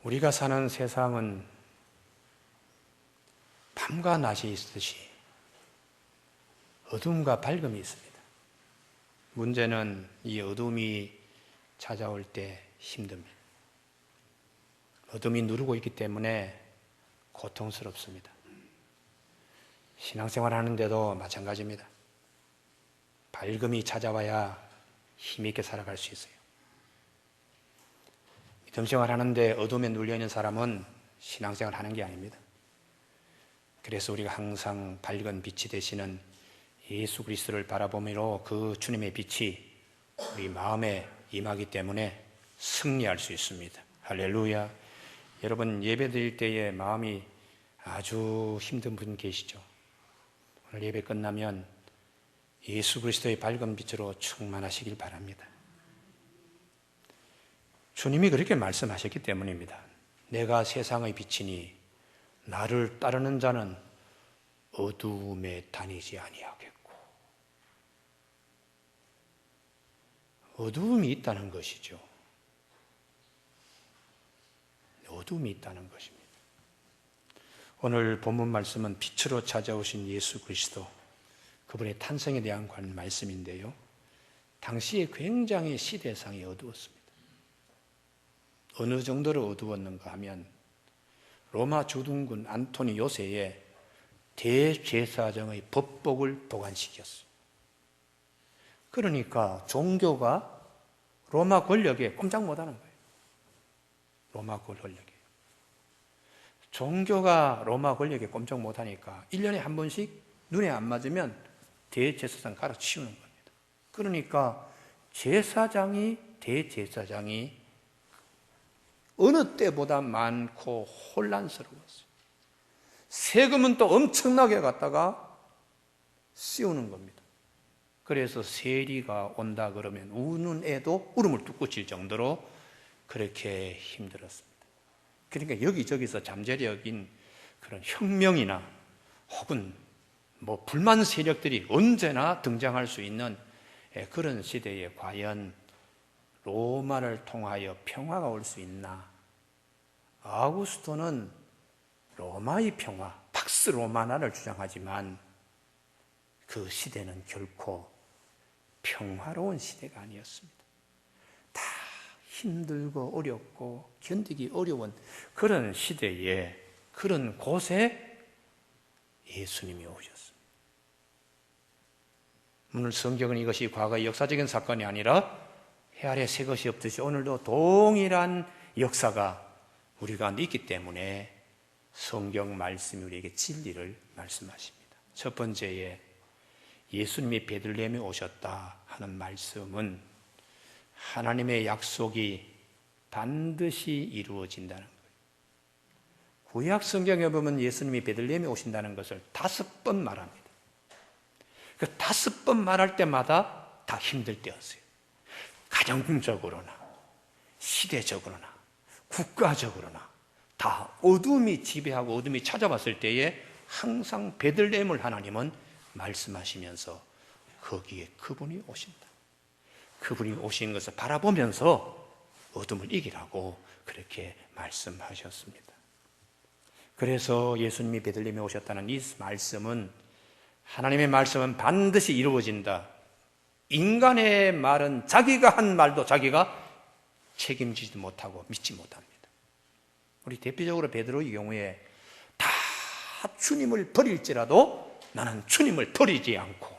우리가 사는 세상은 밤과 낮이 있듯이 어둠과 밝음이 있습니다. 문제는 이 어둠이 찾아올 때 힘듭니다. 어둠이 누르고 있기 때문에 고통스럽습니다. 신앙생활 하는데도 마찬가지입니다. 밝음이 찾아와야 힘있게 살아갈 수 있어요. 믿음생활 하는데 어둠에 눌려있는 사람은 신앙생활 하는 게 아닙니다. 그래서 우리가 항상 밝은 빛이 되시는 예수 그리스도를 바라보므로 그 주님의 빛이 우리 마음에 임하기 때문에 승리할 수 있습니다. 할렐루야. 여러분, 예배 드릴 때에 마음이 아주 힘든 분 계시죠? 오늘 예배 끝나면 예수 그리스도의 밝은 빛으로 충만하시길 바랍니다. 주님이 그렇게 말씀하셨기 때문입니다. 내가 세상의 빛이니 나를 따르는 자는 어두움에 다니지 아니하겠고. 어두움이 있다는 것이죠. 어두움이 있다는 것입니다. 오늘 본문 말씀은 빛으로 찾아오신 예수 그리스도, 그분의 탄생에 대한 말씀인데요. 당시에 굉장히 시대상이 어두웠습니다. 어느 정도로 어두웠는가 하면 로마 주둔군 안토니 요새의 대제사장의 법복을 보관시켰어요. 그러니까 종교가 로마 권력에 꼼짝 못하는 거예요. 로마 권력에. 종교가 로마 권력에 꼼짝 못하니까 1년에 한 번씩 눈에 안 맞으면 대제사장 갈아치우는 겁니다. 그러니까 대제사장이 어느 때보다 많고 혼란스러웠어요. 세금은 또 엄청나게 갖다가 씌우는 겁니다. 그래서 세리가 온다 그러면 우는 애도 울음을 뚝 그칠 정도로 그렇게 힘들었습니다. 그러니까 여기저기서 잠재력인 그런 혁명이나 혹은 불만 세력들이 언제나 등장할 수 있는 그런 시대에 과연 로마를 통하여 평화가 올 수 있나? 아우구스토는 로마의 평화, 팍스 로마나를 주장하지만 그 시대는 결코 평화로운 시대가 아니었습니다. 다 힘들고 어렵고 견디기 어려운 그런 시대에, 그런 곳에 예수님이 오셨습니다. 오늘 성경은 이것이 과거의 역사적인 사건이 아니라 해 아래 새 것이 없듯이 오늘도 동일한 역사가 우리 가운데 있기 때문에 성경 말씀이 우리에게 진리를 말씀하십니다. 첫 번째에 예수님이 베들레헴에 오셨다 하는 말씀은 하나님의 약속이 반드시 이루어진다는 거예요. 구약 성경에 보면 예수님이 베들레헴에 오신다는 것을 5번 말합니다. 그 5번 말할 때마다 다 힘들 때였어요. 가정적으로나 시대적으로나 국가적으로나 다 어둠이 지배하고 어둠이 찾아왔을 때에 항상 베들레헴을 하나님은 말씀하시면서 거기에 그분이 오신다. 그분이 오신 것을 바라보면서 어둠을 이기라고 그렇게 말씀하셨습니다. 그래서 예수님이 베들레헴에 오셨다는 이 말씀은, 하나님의 말씀은 반드시 이루어진다. 인간의 말은 자기가 한 말도 자기가 책임지지 못하고 믿지 못합니다. 우리 대표적으로 베드로의 경우에 다 주님을 버릴지라도 나는 주님을 버리지 않고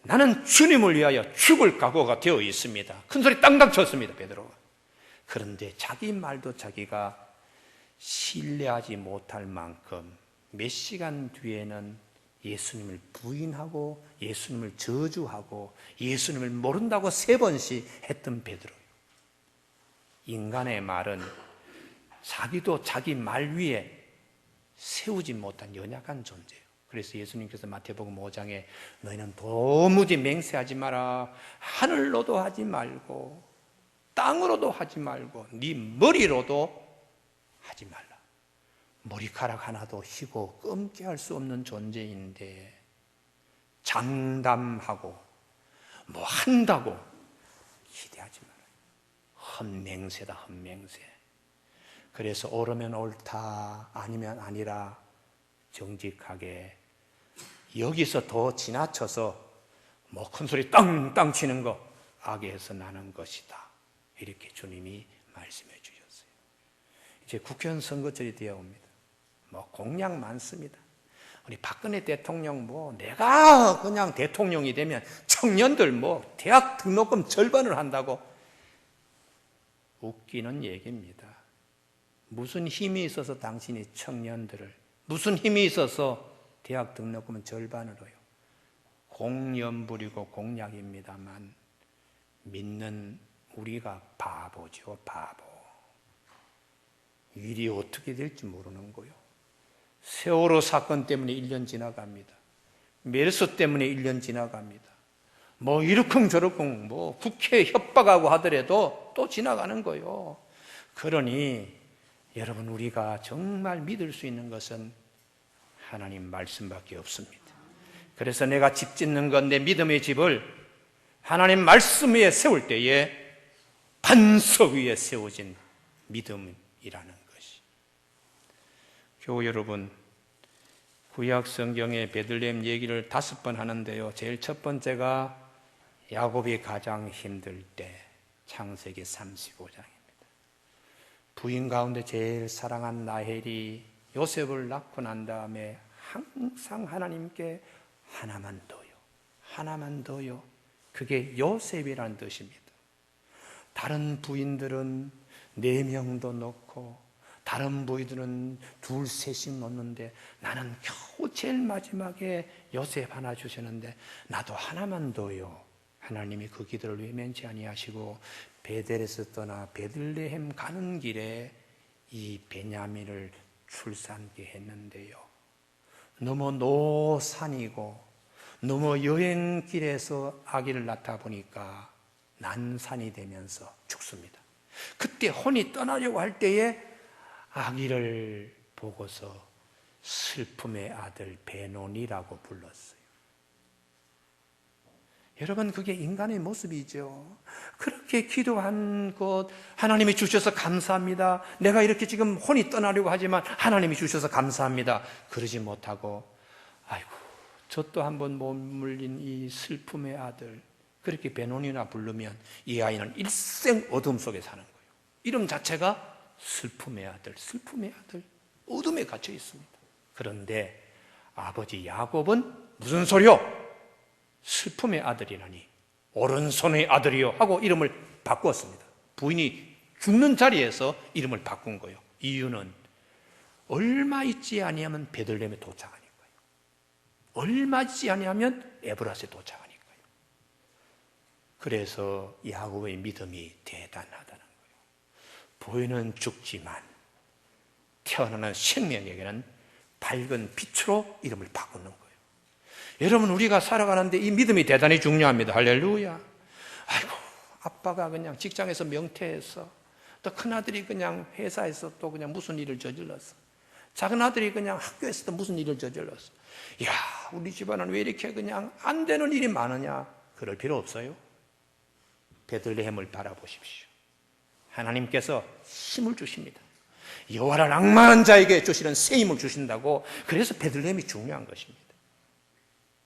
나는 주님을 위하여 죽을 각오가 되어 있습니다. 큰 소리 땅땅 쳤습니다, 베드로가. 그런데 자기 말도 자기가 신뢰하지 못할 만큼 몇 시간 뒤에는 예수님을 부인하고 예수님을 저주하고 예수님을 모른다고 3번씩 했던 베드로. 인간의 말은 자기도 자기 말 위에 세우지 못한 연약한 존재예요. 그래서 예수님께서 마태복음 5장에 너희는 도무지 맹세하지 마라. 하늘로도 하지 말고 땅으로도 하지 말고 네 머리로도 하지 말라. 머리카락 하나도 휘고 검게 할 수 없는 존재인데 장담하고 한다고 기대하지 말아요. 헛맹세다, 헛맹세. 그래서 옳으면 옳다, 아니면 아니라 정직하게, 여기서 더 지나쳐서 뭐 큰 소리 땅땅 치는 거 악에서 나는 것이다, 이렇게 주님이 말씀해 주셨어요. 이제 국회의원 선거철이 되어 옵니다. 뭐 공약 많습니다. 우리 박근혜 대통령 뭐 내가 그냥 대통령이 되면 청년들 뭐 대학 등록금 절반을 한다고. 웃기는 얘기입니다. 무슨 힘이 있어서 당신이 청년들을, 무슨 힘이 있어서 대학 등록금은 절반으로요. 공연 부리고 공약입니다만 믿는 우리가 바보죠, 바보. 일이 어떻게 될지 모르는 거요. 세월호 사건 때문에 1년 지나갑니다. 메르스 때문에 1년 지나갑니다. 뭐 이러쿵저러쿵 뭐 국회 협박하고 하더라도 또 지나가는 거요. 그러니 여러분, 우리가 정말 믿을 수 있는 것은 하나님 말씀밖에 없습니다. 그래서 내가 집 짓는 건 내 믿음의 집을 하나님 말씀 위에 세울 때에 반석 위에 세워진 믿음이라는 것이. 교우 여러분, 구약 성경의 베들레헴 얘기를 5번 하는데요, 제일 첫 번째가 야곱이 가장 힘들 때, 창세기 35장입니다. 부인 가운데 제일 사랑한 라헬이 요셉을 낳고 난 다음에 항상 하나님께 하나만 더요, 하나만 더요. 그게 요셉이라는 뜻입니다. 다른 부인들은 4명도 넣고 다른 부인들은 2, 3씩 넣는데 나는 겨우 제일 마지막에 요셉 하나 주셨는데 나도 하나만 더요. 하나님이 그 기도를 외면치 아니하시고 베델에서 떠나 베들레헴 가는 길에 이 베냐민을 출산케 했는데요, 너무 노산이고 너무 여행길에서 아기를 낳다 보니까 난산이 되면서 죽습니다. 그때 혼이 떠나려고 할 때에 아기를 보고서 슬픔의 아들 베논이라고 불렀어요. 여러분, 그게 인간의 모습이죠. 그렇게 기도한 것 하나님이 주셔서 감사합니다. 내가 이렇게 지금 혼이 떠나려고 하지만 하나님이 주셔서 감사합니다. 그러지 못하고 아이고, 저 또 한번 머물린 이 슬픔의 아들, 그렇게 베논이나 부르면 이 아이는 일생 어둠 속에 사는 거예요. 이름 자체가 슬픔의 아들, 슬픔의 아들, 어둠에 갇혀 있습니다. 그런데 아버지 야곱은 무슨 소리요? 슬픔의 아들이라니 오른손의 아들이요 하고 이름을 바꾸었습니다. 부인이 죽는 자리에서 이름을 바꾼 거예요. 이유는 얼마 있지 아니하면 베들레헴에 도착하니까요. 얼마 있지 아니하면 에브라스에 도착하니까요. 그래서 야곱의 믿음이 대단하다는 거예요. 부인은 죽지만 태어나는 생명에게는 밝은 빛으로 이름을 바꾸는 거예요. 여러분, 우리가 살아가는데 이 믿음이 대단히 중요합니다. 할렐루야. 아이고, 아빠가 그냥 직장에서 명퇴해서, 또 큰아들이 그냥 회사에서 또 그냥 무슨 일을 저질렀어. 작은 아들이 그냥 학교에서 또 무슨 일을 저질렀어. 야, 우리 집안은 왜 이렇게 그냥 안 되는 일이 많으냐? 그럴 필요 없어요. 베들레헴을 바라보십시오. 하나님께서 힘을 주십니다. 여호와를 낭만한 자에게 주시는 새 힘을 주신다고. 그래서 베들레헴이 중요한 것입니다.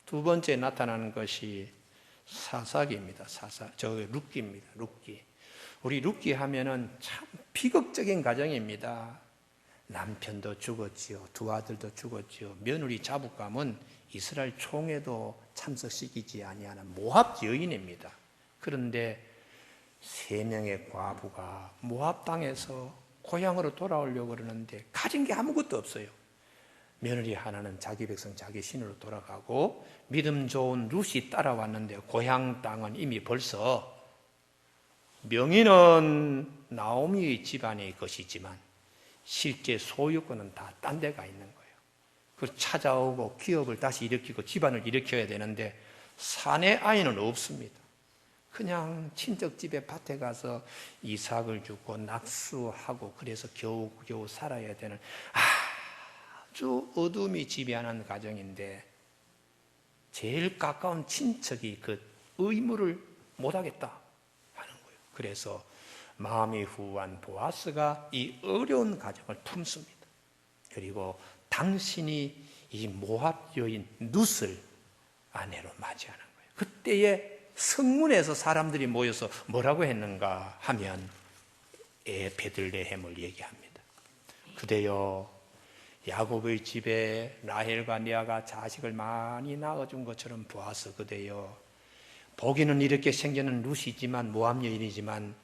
두 번째 나타나는 것이 사사기입니다. 룻기입니다. 룻기. 우리 룻기 하면은 참 비극적인 가정입니다. 남편도 죽었지요. 2 아들도 죽었지요. 며느리 자부감은 이스라엘 총회도 참석시키지 아니하는 모압 여인입니다. 그런데 3명의 과부가 모압 땅에서 고향으로 돌아오려고 그러는데 가진 게 아무것도 없어요. 며느리 하나는 자기 백성 자기 신으로 돌아가고 믿음 좋은 룻이 따라왔는데 고향 땅은 이미 벌써 명의는 나오미 집안의 것이지만 실제 소유권은 다 딴 데가 있는 거예요. 그걸 찾아오고 기업을 다시 일으키고 집안을 일으켜야 되는데 사내 아이는 없습니다. 그냥 친척집에 밭에 가서 이삭을 주고 낙수하고 그래서 겨우겨우 살아야 되는 아주 어둠이 지배하는 가정인데 제일 가까운 친척이 그 의무를 못하겠다 하는 거예요. 그래서 마음이 후한 보아스가 이 어려운 가정을 품습니다. 그리고 당신이 이 모압 여인 룻을 아내로 맞이하는 거예요. 그때에 성문에서 사람들이 모여서 뭐라고 했는가 하면 베들레헴을 얘기합니다. 그대여 야곱의 집에 라헬과 레아가 자식을 많이 낳아준 것처럼 보아서 그대여 보기는 이렇게 생겨는 룻이지만 모압 여인이지만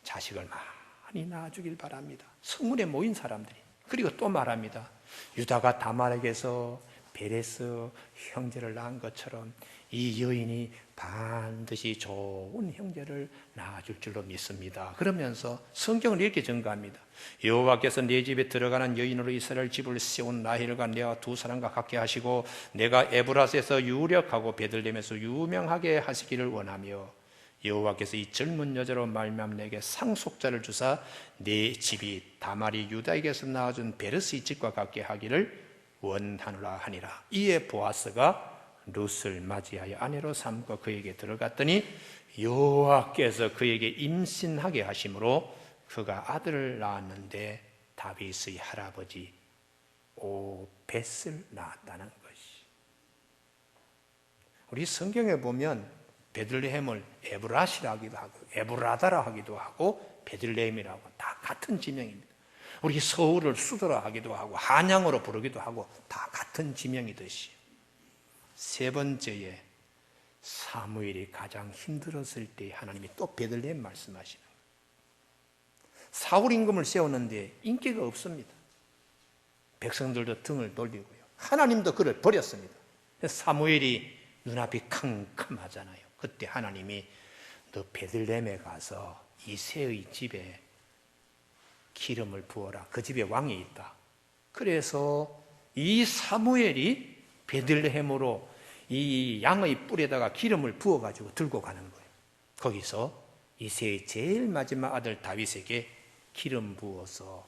자식을 많이 낳아주길 바랍니다. 성문에 모인 사람들이. 그리고 또 말합니다. 유다가 다말에게서 베레스 형제를 낳은 것처럼 이 여인이 반드시 좋은 형제를 낳아줄 줄로 믿습니다. 그러면서 성경을 이렇게 증거합니다. 여호와께서 내 집에 들어가는 여인으로 이스라엘 집을 세운 라헬과 레아 두 사람과 같게 하시고 내가 에브라스에서 유력하고 베들레헴에서 유명하게 하시기를 원하며 여호와께서 이 젊은 여자로 말미암아 내게 상속자를 주사 내 집이 다말이 유다에게서 낳아준 베르스의 집과 같게 하기를 원하노라 하니라. 이에 보아스가 룻을 맞이하여 아내로 삼고 그에게 들어갔더니 여호와께서 그에게 임신하게 하심으로 그가 아들을 낳았는데 다윗의 할아버지 오벳을 낳았다는 것이. 우리 성경에 보면 베들레헴을 에브라시라 하기도 하고 에브라다라 하기도 하고 베들레헴이라고 다 같은 지명입니다. 우리 서울을 수도라 하기도 하고 한양으로 부르기도 하고 다 같은 지명이듯이 세 번째에 사무엘이 가장 힘들었을 때 하나님이 또 베들레헴 말씀하시는 거예요. 사울 임금을 세웠는데 인기가 없습니다. 백성들도 등을 돌리고요. 하나님도 그를 버렸습니다. 사무엘이 눈앞이 캄캄하잖아요. 그때 하나님이 너 베들레헴에 가서 이새의 집에 기름을 부어라. 그 집에 왕이 있다. 그래서 이 사무엘이 베들레헴으로 이 양의 뿔에다가 기름을 부어가지고 들고 가는 거예요. 거기서 이새의 제일 마지막 아들 다윗에게 기름 부어서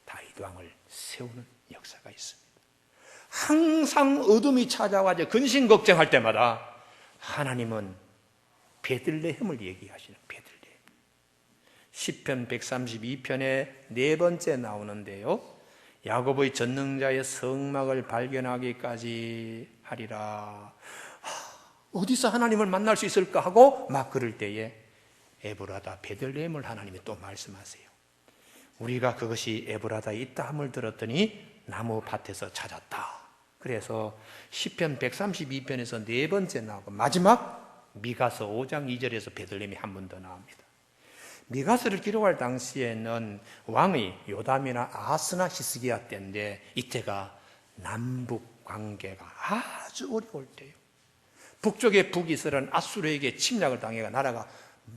다윗 왕을 세우는 역사가 있습니다. 항상 어둠이 찾아와서 근심 걱정할 때마다 하나님은 베들레헴을 얘기하시는 베들레헴. 시편 132편에 네 번째 나오는데요. 야곱의 전능자의 성막을 발견하기까지 하리라. 어디서 하나님을 만날 수 있을까 하고 막 그럴 때에 에브라다 베들레헴을 하나님이 또 말씀하세요. 우리가 그것이 에브라다에 있다 함을 들었더니 나무 밭에서 찾았다. 그래서 시편 132편에서 네 번째 나오고 마지막 미가서 5장 2절에서 베들레헴이 한 번 더 나옵니다. 미가서를 기록할 당시에는 왕이 요담이나 아하스나 히스기야 때인데 이때가 남북 관계가 아주 어려울 때예요. 북쪽의 북이스라엘 아수르에게 침략을 당해가 나라가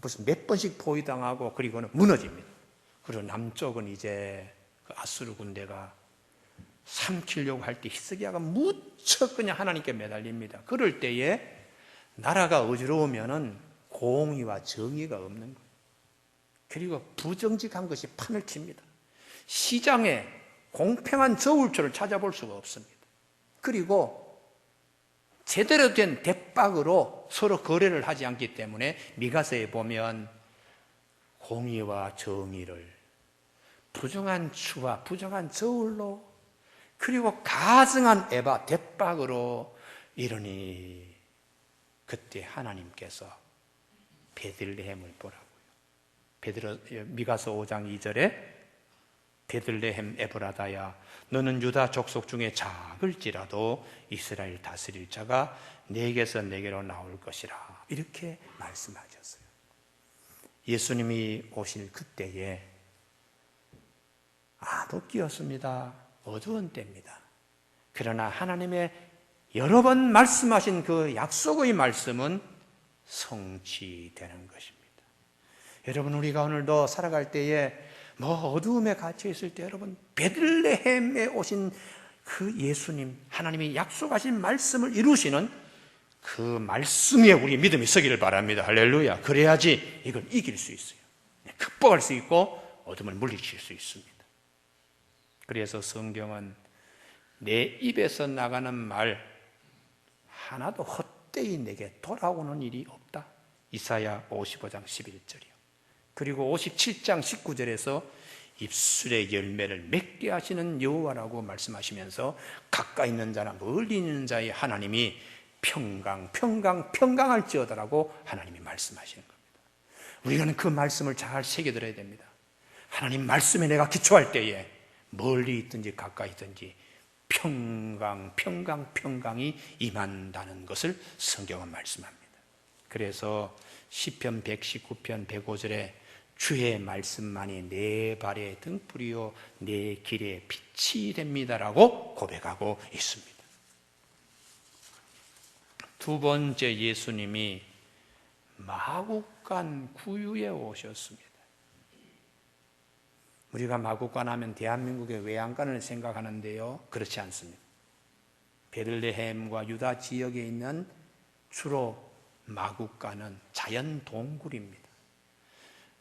무슨 몇 번씩 포위당하고 그리고는 무너집니다. 그리고 남쪽은 이제 그 아수르 군대가 삼키려고 할 때 히스기야가 무척 그냥 하나님께 매달립니다. 그럴 때에 나라가 어지러우면은 공의와 정의가 없는 거예요. 그리고 부정직한 것이 판을 칩니다. 시장에 공평한 저울초를 찾아볼 수가 없습니다. 그리고 제대로 된 대박으로 서로 거래를 하지 않기 때문에 미가서에 보면 공의와 정의를 부정한 추와 부정한 저울로 그리고 가증한 에바 대박으로 이러니 그때 하나님께서 베들레헴을 보라고요. 미가서 5장 2절에 베들레헴 에브라다야 너는 유다 족속 중에 작을지라도 이스라엘 다스릴 자가 내게서 내게로 나올 것이라 이렇게 말씀하셨어요. 예수님이 오실 그때에 암흑기였습니다. 어두운 때입니다. 그러나 하나님의 여러 번 말씀하신 그 약속의 말씀은 성취되는 것입니다. 여러분 우리가 오늘도 살아갈 때에 어두움에 갇혀 있을 때 여러분 베들레헴에 오신 그 예수님 하나님이 약속하신 말씀을 이루시는 그 말씀에 우리 믿음이 서기를 바랍니다. 할렐루야. 그래야지 이걸 이길 수 있어요. 극복할 수 있고 어둠을 물리칠 수 있습니다. 그래서 성경은 내 입에서 나가는 말 하나도 헛되이 내게 돌아오는 일이 없다. 이사야 55장 11절이요. 그리고 57장 19절에서 입술의 열매를 맺게 하시는 여호와라고 말씀하시면서 가까이 있는 자나 멀리 있는 자의 하나님이 평강할지어다라고 하나님이 말씀하시는 겁니다. 우리는 그 말씀을 잘 새겨들어야 됩니다. 하나님 말씀에 내가 기초할 때에 멀리 있든지 가까이 있든지 평강이 임한다는 것을 성경은 말씀합니다. 그래서 시편 119편 105절에 주의 말씀만이 내 발의 등불이요 내 길의 빛이 됩니다라고 고백하고 있습니다. 두 번째, 예수님이 마국간 구유에 오셨습니다. 우리가 마국간 하면 대한민국의 외양간을 생각하는데요, 그렇지 않습니다. 베들레헴과 유다 지역에 있는 주로 마국간은 자연 동굴입니다.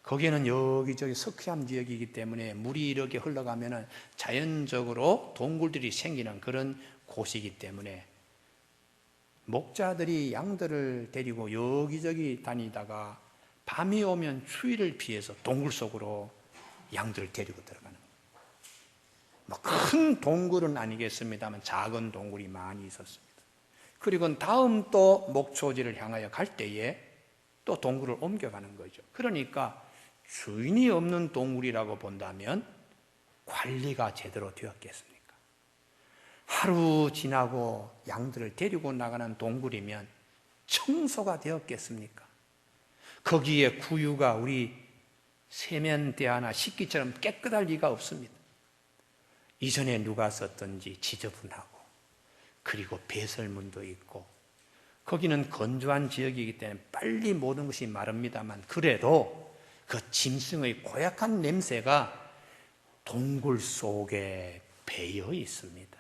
거기에는 여기저기 석회암 지역이기 때문에 물이 이렇게 흘러가면 자연적으로 동굴들이 생기는 그런 곳이기 때문에 목자들이 양들을 데리고 여기저기 다니다가 밤이 오면 추위를 피해서 동굴 속으로 양들을 데리고 들어가는 거예요. 큰 동굴은 아니겠습니다만 작은 동굴이 많이 있었습니다. 그리고 다음 또 목초지를 향하여 갈 때에 또 동굴을 옮겨가는 거죠. 그러니까 주인이 없는 동굴이라고 본다면 관리가 제대로 되었겠습니까? 하루 지나고 양들을 데리고 나가는 동굴이면 청소가 되었겠습니까? 거기에 구유가 우리 세면대하나 식기처럼 깨끗할 리가 없습니다. 이전에 누가 썼든지 지저분하고 그리고 배설물도 있고 거기는 건조한 지역이기 때문에 빨리 모든 것이 마릅니다만 그래도 그 짐승의 고약한 냄새가 동굴 속에 배어 있습니다.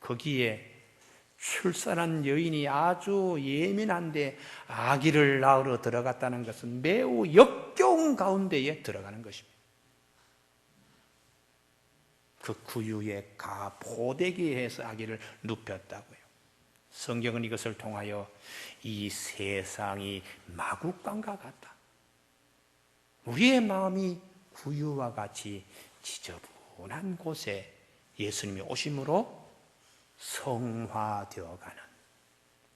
거기에 출산한 여인이 아주 예민한데 아기를 낳으러 들어갔다는 것은 매우 역겨운 가운데에 들어가는 것입니다. 그 구유에 포대기에서 아기를 눕혔다고요. 성경은 이것을 통하여 이 세상이 마국간과 같다. 우리의 마음이 구유와 같이 지저분한 곳에 예수님이 오심으로 성화되어가는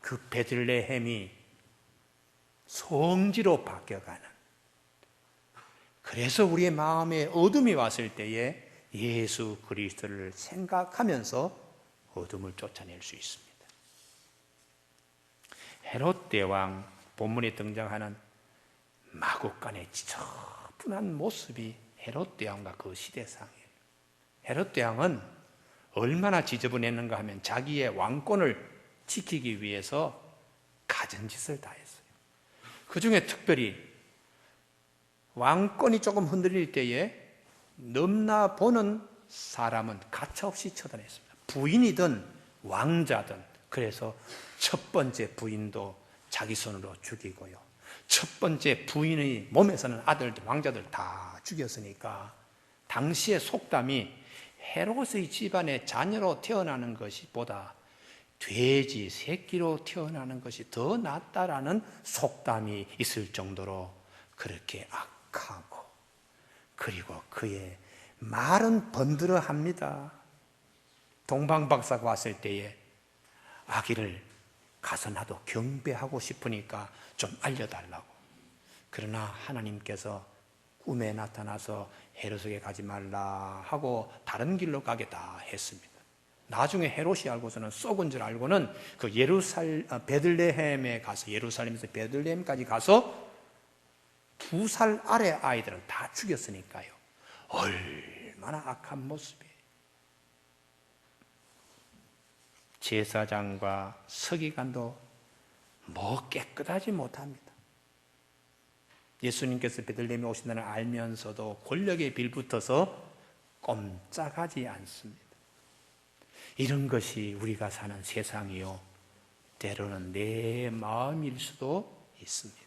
그 베들레헴이 성지로 바뀌어가는, 그래서 우리의 마음에 어둠이 왔을 때에 예수 그리스도를 생각하면서 어둠을 쫓아낼 수 있습니다. 헤롯 대왕, 본문에 등장하는 마국간의 지저분한 모습이 헤롯 대왕과 그 시대상이에요. 헤롯 대왕은 얼마나 지저분했는가 하면 자기의 왕권을 지키기 위해서 가진 짓을 다 했어요. 그 중에 특별히 왕권이 조금 흔들릴 때에 넘나 보는 사람은 가차없이 처단했습니다. 부인이든 왕자든. 그래서 첫 번째 부인도 자기 손으로 죽이고요, 첫 번째 부인의 몸에서는 아들들, 왕자들 다 죽였으니까 당시의 속담이 헤롯의 집안의 자녀로 태어나는 것이 보다 돼지 새끼로 태어나는 것이 더 낫다라는 속담이 있을 정도로 그렇게 악하고, 그리고 그의 말은 번들어합니다. 동방박사가 왔을 때에 아기를 가서 나도 경배하고 싶으니까 좀 알려달라고. 그러나 하나님께서 꿈에 나타나서 헤롯에게 가지 말라 하고 다른 길로 가겠다 했습니다. 나중에 헤롯이 알고서는 썩은 줄 알고는 그 베들레헴에 가서, 예루살렘에서 베들레헴까지 가서 2살 아래 아이들은 다 죽였으니까요. 얼마나 악한 모습이에요. 제사장과 서기관도 깨끗하지 못합니다. 예수님께서 베들레헴에 오신다는 알면서도 권력에 빌붙어서 꼼짝하지 않습니다. 이런 것이 우리가 사는 세상이요, 때로는 내 마음일 수도 있습니다.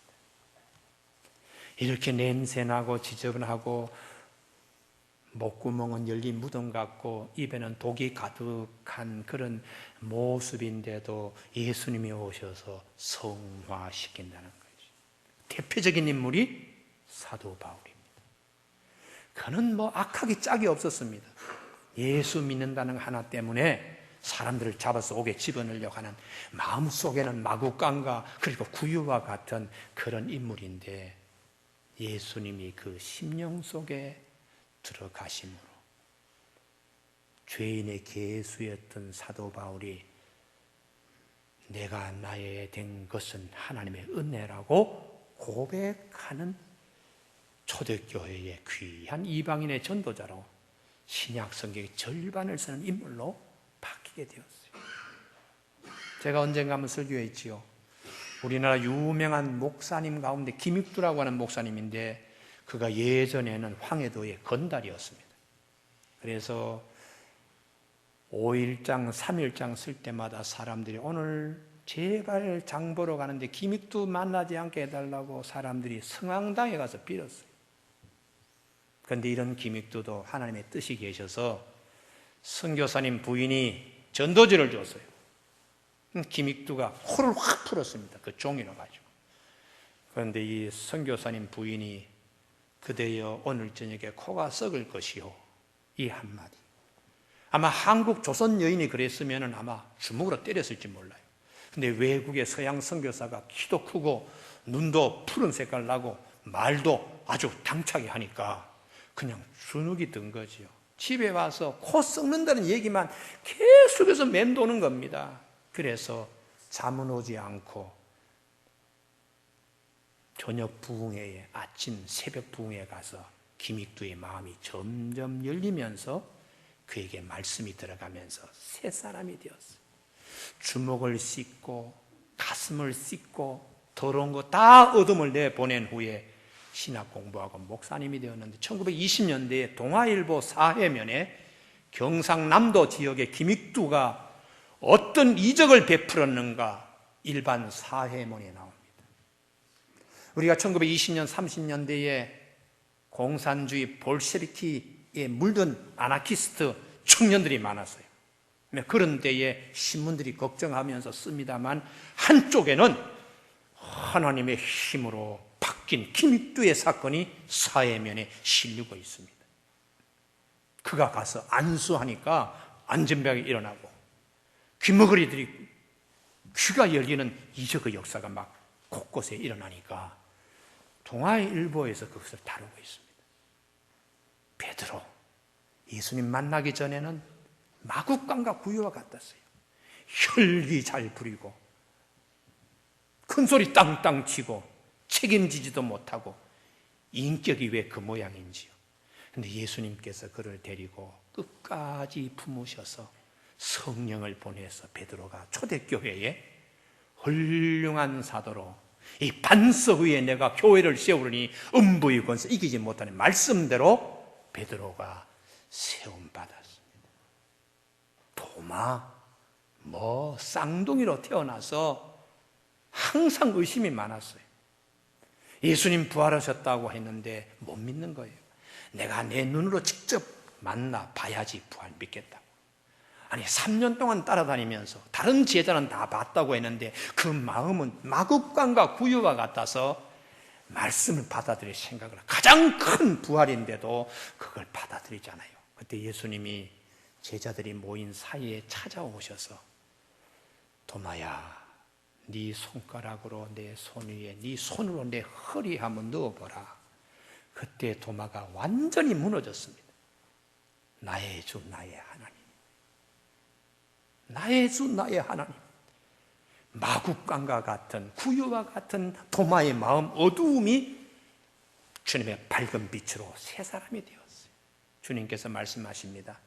이렇게 냄새나고 지저분하고 목구멍은 열린 무덤 같고 입에는 독이 가득한 그런 모습인데도 예수님이 오셔서 성화시킨다는 거죠. 대표적인 인물이 사도 바울입니다. 그는 뭐 악하기 짝이 없었습니다. 예수 믿는다는 하나 때문에 사람들을 잡아서 옥에 집어넣으려고 하는 마음속에는 마구간과 그리고 구유와 같은 그런 인물인데 예수님이 그 심령 속에 들어가심으로 죄인의 계수였던 사도 바울이 내가 나의 된 것은 하나님의 은혜라고 고백하는 초대교회의 귀한 이방인의 전도자로 신약 성경의 절반을 쓰는 인물로 바뀌게 되었어요. 제가 언젠가 한번 설교했지요. 우리나라 유명한 목사님 가운데 김익두라고 하는 목사님인데 그가 예전에는 황해도의 건달이었습니다. 그래서 5일장, 3일장 쓸 때마다 사람들이 오늘 제발 장 보러 가는데 김익두 만나지 않게 해달라고 사람들이 성황당에 가서 빌었어요. 그런데 이런 김익두도 하나님의 뜻이 계셔서 선교사님 부인이 전도지를 줬어요. 김익두가 코를 확 풀었습니다. 그 종이로 가지고. 그런데 이 선교사님 부인이 그대여 오늘 저녁에 코가 썩을 것이요. 이 한마디. 아마 한국 조선 여인이 그랬으면 아마 주먹으로 때렸을지 몰라요. 근데 외국의 서양 선교사가 키도 크고 눈도 푸른 색깔 나고 말도 아주 당차게 하니까 그냥 주눅이 든 거지요. 집에 와서 코 썩는다는 얘기만 계속해서 맴도는 겁니다. 그래서 잠은 오지 않고 저녁 부흥회에 아침 새벽 부흥회에 가서 김익두의 마음이 점점 열리면서 그에게 말씀이 들어가면서 새 사람이 되었어요. 주먹을 씻고 가슴을 씻고 더러운 거 다 어둠을 내보낸 후에 신학 공부하고 목사님이 되었는데 1920년대에 동아일보 사회면에 경상남도 지역의 김익두가 어떤 이적을 베풀었는가 일반 사회문에 나옵니다. 우리가 1920년 30년대에 공산주의 볼셰비키에 물든 아나키스트 청년들이 많았어요. 그런 때에 신문들이 걱정하면서 씁니다만 한쪽에는 하나님의 힘으로 바뀐 김익두의 사건이 사회면에 실리고 있습니다. 그가 가서 안수하니까 안전병이 일어나고 귀머거리들이 귀가 열리는 이적의 역사가 막 곳곳에 일어나니까 동아일보에서 그것을 다루고 있습니다. 베드로 예수님 만나기 전에는 마구간과 구유와 같았어요. 혈기 잘 부리고 큰소리 땅땅 치고 책임지지도 못하고 인격이 왜 그 모양인지요. 그런데 예수님께서 그를 데리고 끝까지 품으셔서 성령을 보내서 베드로가 초대교회에 훌륭한 사도로 이 반석 위에 내가 교회를 세우려니 음부의 권세 이기지 못하는 말씀대로 베드로가 세움받았습니다. 도마 쌍둥이로 태어나서 항상 의심이 많았어요. 예수님 부활하셨다고 했는데 못 믿는 거예요. 내가 내 눈으로 직접 만나 봐야지 부활 믿겠다고. 아니 3년 동안 따라다니면서 다른 제자는 다 봤다고 했는데 그 마음은 마국간과 구유와 같아서 말씀을 받아들일 생각을 가장 큰 부활인데도 그걸 받아들이잖아요. 그때 예수님이 제자들이 모인 사이에 찾아오셔서 도마야 네 손가락으로 내 손 위에 네 손으로 내 허리에 한번 넣어보라. 그때 도마가 완전히 무너졌습니다. 나의 주 나의 하나님, 나의 주 나의 하나님. 마국간과 같은 구유와 같은 도마의 마음 어두움이 주님의 밝은 빛으로 새 사람이 되었어요. 주님께서 말씀하십니다.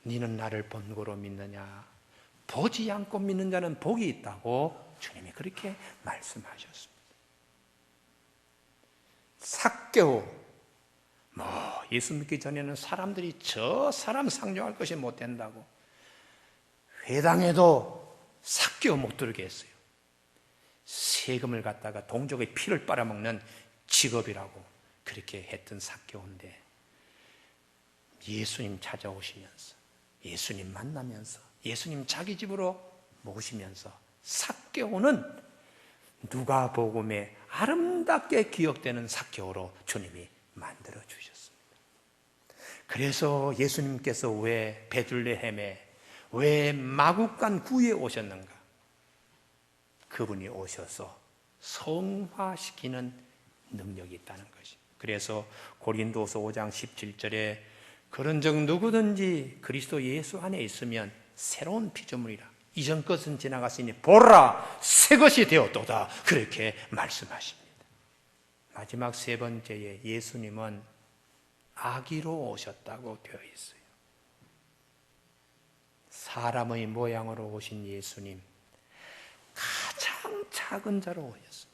너는 나를 본고로 믿느냐? 보지 않고 믿는 자는 복이 있다고 주님이 그렇게 말씀하셨습니다. 삭개오 예수 믿기 전에는 사람들이 저 사람 상종할 것이 못 된다고 회당에도 삭개오 못 들게 했어요. 세금을 갖다가 동족의 피를 빨아먹는 직업이라고 그렇게 했던 삭개오인데 예수님 찾아오시면서 예수님 만나면서 예수님 자기 집으로 모시면서 삭개오는 누가복음에 아름답게 기억되는 삭개오로 주님이 만들어 주셨습니다. 그래서 예수님께서 왜 베들레헴에, 왜 마국간 구에 오셨는가? 그분이 오셔서 성화시키는 능력이 있다는 것이. 그래서 고린도서 5장 17절에 그런즉 누구든지 그리스도 예수 안에 있으면 새로운 피조물이라. 이전 것은 지나갔으니 보라 새 것이 되었도다. 그렇게 말씀하십니다. 마지막 세 번째에 예수님은 아기로 오셨다고 되어 있어요. 사람의 모양으로 오신 예수님, 가장 작은 자로 오셨습니다.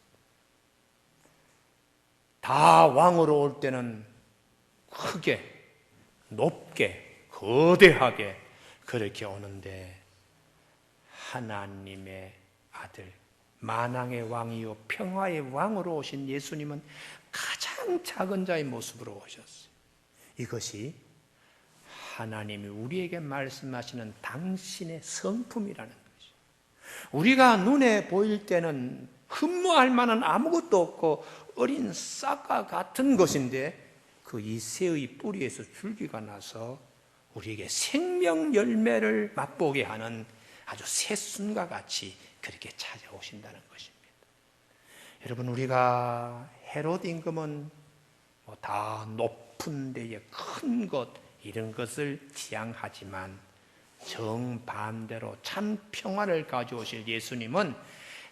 다 왕으로 올 때는 크게, 높게, 거대하게 그렇게 오는데 하나님의 아들, 만왕의 왕이요 평화의 왕으로 오신 예수님은 가장 작은 자의 모습으로 오셨어요. 이것이 하나님이 우리에게 말씀하시는 당신의 성품이라는 것이죠. 우리가 눈에 보일 때는 흠모할 만한 아무것도 없고 어린 싹과 같은 것인데 그 이새의 뿌리에서 줄기가 나서 우리에게 생명 열매를 맛보게 하는 아주 새순과 같이 그렇게 찾아오신다는 것입니다. 여러분, 우리가 헤롯 임금은 다 높은 데에 큰 것 이런 것을 지향하지만 정반대로 참 평화를 가져오실 예수님은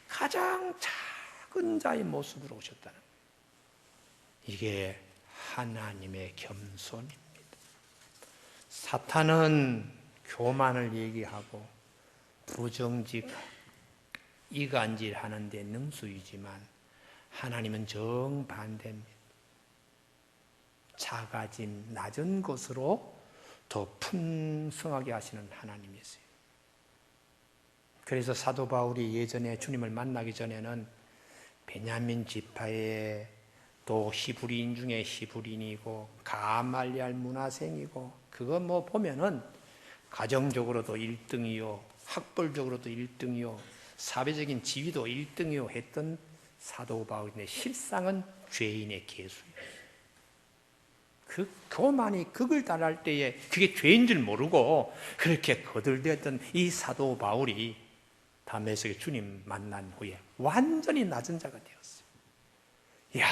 가장 작은 자의 모습으로 오셨다는 거예요. 이게 하나님의 겸손입니다. 사탄은 교만을 얘기하고 부정직, 이간질 하는데 능수이지만 하나님은 정반대입니다. 작아짐, 낮은 것으로 더 풍성하게 하시는 하나님이세요. 그래서 사도 바울이 예전에 주님을 만나기 전에는 베냐민 지파에 또 히브리인 중에 히브리인이고 가말리알 문화생이고 그거 보면은 가정적으로도 1등이요 학벌적으로도 1등이요 사회적인 지위도 1등이요 했던 사도 바울인데 실상은 죄인의 개수예요. 그 교만이 극을 달할 때에 그게 죄인 줄 모르고 그렇게 거들댔던 이 사도 바울이 다메섹에 주님 만난 후에 완전히 낮은 자가 되었어요. 이야,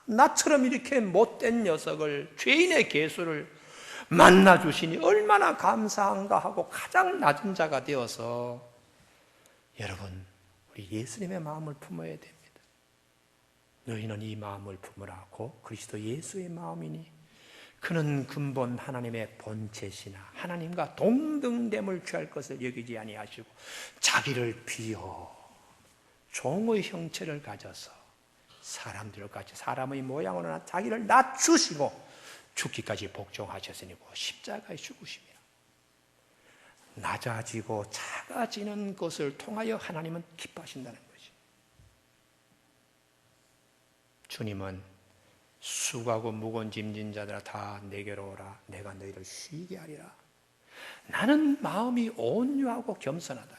나처럼 이렇게 못된 녀석을, 죄인의 개수를 만나주시니 얼마나 감사한가 하고 가장 낮은 자가 되어서 여러분, 우리 예수님의 마음을 품어야 됩니다. 너희는 이 마음을 품으라고 그리스도 예수의 마음이니 그는 근본 하나님의 본체시나 하나님과 동등됨을 취할 것을 여기지 아니하시고 자기를 비워 종의 형체를 가져서 사람들과 같이 사람의 모양으로 자기를 낮추시고 죽기까지 복종하셨으니 십자가에 죽으심이라. 낮아지고 작아지는 것을 통하여 하나님은 기뻐하신다는 것이. 주님은 수고하고 무거운 짐진 자들아 다 내게로 오라. 내가 너희를 쉬게 하리라. 나는 마음이 온유하고 겸손하다.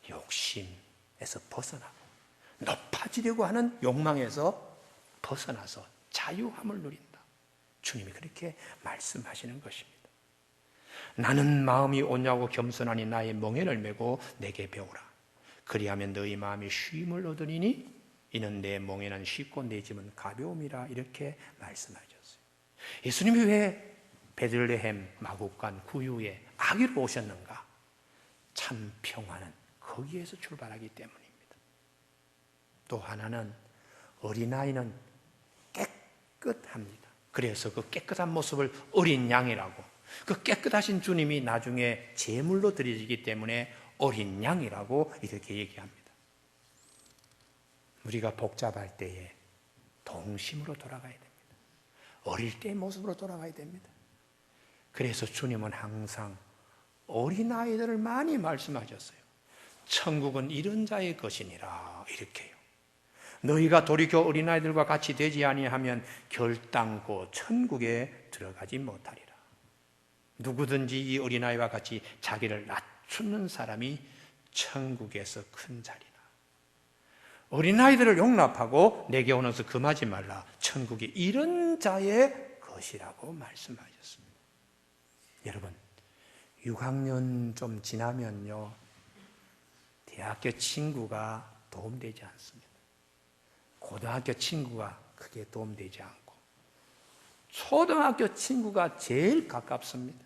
욕심에서 벗어나고 높아지려고 하는 욕망에서 벗어나서 자유함을 누린다. 주님이 그렇게 말씀하시는 것입니다. 나는 마음이 온유하고 겸손하니 나의 멍에를 메고 내게 배우라. 그리하면 너희 마음이 쉼을 얻으리니 이는 내 멍에는 쉽고 내 짐은 가벼움이라. 이렇게 말씀하셨어요. 예수님이 왜 베들레헴 마국간 구유에 아기로 오셨는가? 참 평화는 거기에서 출발하기 때문입니다. 또 하나는 어린아이는 깨끗합니다. 그래서 그 깨끗한 모습을 어린 양이라고, 그 깨끗하신 주님이 나중에 제물로 드려지기 때문에 어린 양이라고 이렇게 얘기합니다. 우리가 복잡할 때에 동심으로 돌아가야 됩니다. 어릴 때의 모습으로 돌아가야 됩니다. 그래서 주님은 항상 어린아이들을 많이 말씀하셨어요. 천국은 이런 자의 것이니라. 이렇게요. 너희가 돌이켜 어린아이들과 같이 되지 아니하면 결단코 천국에 들어가지 못하리라. 누구든지 이 어린아이와 같이 자기를 낮추는 사람이 천국에서 큰 자리라. 어린아이들을 용납하고 내게 오너서 금하지 말라. 천국이 이런 자의 것이라고 말씀하셨습니다. 여러분, 6학년 좀 지나면요, 대학교 친구가 도움되지 않습니다. 고등학교 친구가 크게 도움되지 않고 초등학교 친구가 제일 가깝습니다.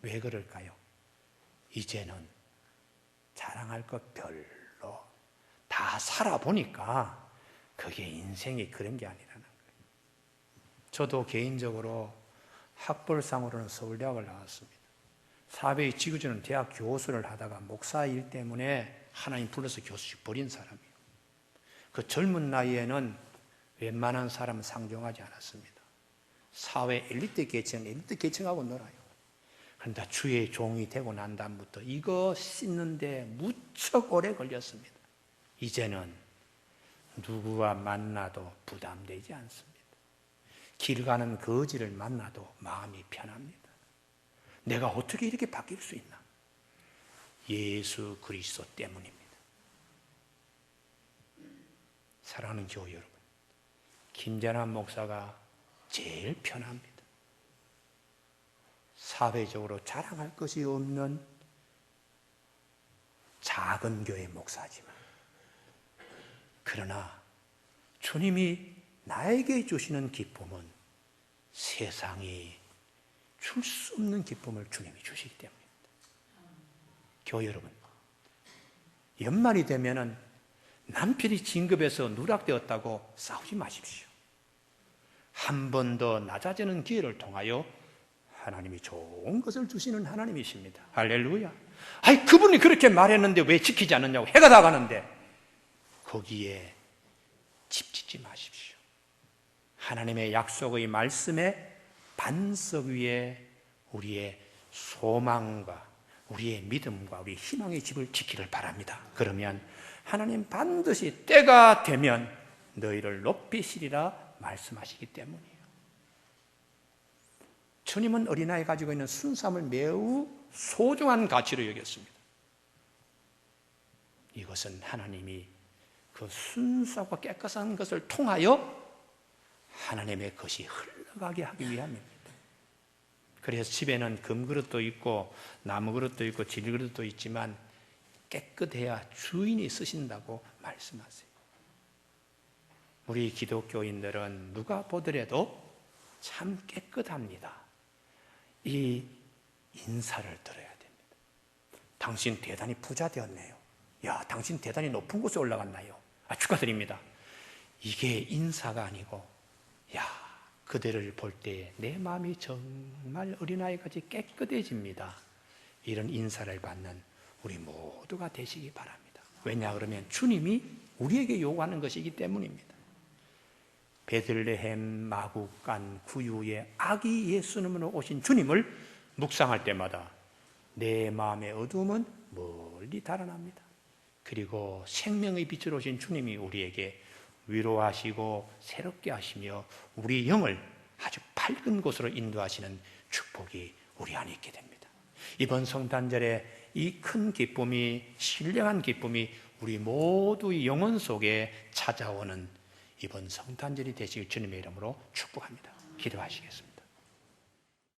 왜 그럴까요? 이제는 자랑할 것 별로 다 살아보니까 그게 인생이 그런 게 아니라는 거예요. 저도 개인적으로 학벌상으로는 서울대학을 나왔습니다. 사회의 지구주는 대학 교수를 하다가 목사 일 때문에 하나님 불러서 교수직 버린 사람이에요. 그 젊은 나이에는 웬만한 사람은 상종하지 않았습니다. 사회 엘리트 계층은 엘리트 계층하고 놀아요. 그런데 주의 종이 되고 난 다음부터 이거 씻는데 무척 오래 걸렸습니다. 이제는 누구와 만나도 부담되지 않습니다. 길 가는 거지를 만나도 마음이 편합니다. 내가 어떻게 이렇게 바뀔 수 있나? 예수 그리스도 때문입니다. 사랑하는 교회 여러분, 김재남 목사가 제일 편합니다. 사회적으로 자랑할 것이 없는 작은 교회 목사지만, 그러나 주님이 나에게 주시는 기쁨은 세상이 줄 수 없는 기쁨을 주님이 주시기 때문입니다. 교회 여러분, 연말이 되면은 남편이 진급해서 누락되었다고 싸우지 마십시오. 한 번 더 낮아지는 기회를 통하여 하나님이 좋은 것을 주시는 하나님이십니다. 할렐루야. 아이, 그분이 그렇게 말했는데 왜 지키지 않느냐고, 해가 다 가는데. 거기에 집 짓지 마십시오. 하나님의 약속의 말씀에 반석 위에 우리의 소망과 우리의 믿음과 우리의 희망의 집을 지키를 바랍니다. 그러면 하나님 반드시 때가 되면 너희를 높이시리라 말씀하시기 때문이에요. 주님은 어린아이 가지고 있는 순수함을 매우 소중한 가치로 여겼습니다. 이것은 하나님이 그 순수하고 깨끗한 것을 통하여 하나님의 것이 흘러가게 하기 위함입니다. 그래서 집에는 금그릇도 있고 나무그릇도 있고 질그릇도 있지만 깨끗해야 주인이 쓰신다고 말씀하세요. 우리 기독교인들은 누가 보더라도 참 깨끗합니다. 이 인사를 들어야 됩니다. 당신 대단히 부자 되었네요. 야, 당신 대단히 높은 곳에 올라갔나요? 축하드립니다. 이게 인사가 아니고, 야, 그대를 볼 때 내 마음이 정말 어린아이같이 깨끗해집니다. 이런 인사를 받는 우리 모두가 되시기 바랍니다. 왜냐 그러면 주님이 우리에게 요구하는 것이기 때문입니다. 베들레헴 마구간 구유에 아기 예수님으로 오신 주님을 묵상할 때마다 내 마음의 어두움은 멀리 달아납니다. 그리고 생명의 빛으로 오신 주님이 우리에게 위로하시고 새롭게 하시며 우리 영을 아주 밝은 곳으로 인도하시는 축복이 우리 안에 있게 됩니다. 이번 성탄절에 이 큰 기쁨이, 신령한 기쁨이 우리 모두의 영혼 속에 찾아오는 이번 성탄절이 되시길 주님의 이름으로 축복합니다. 기도하시겠습니다.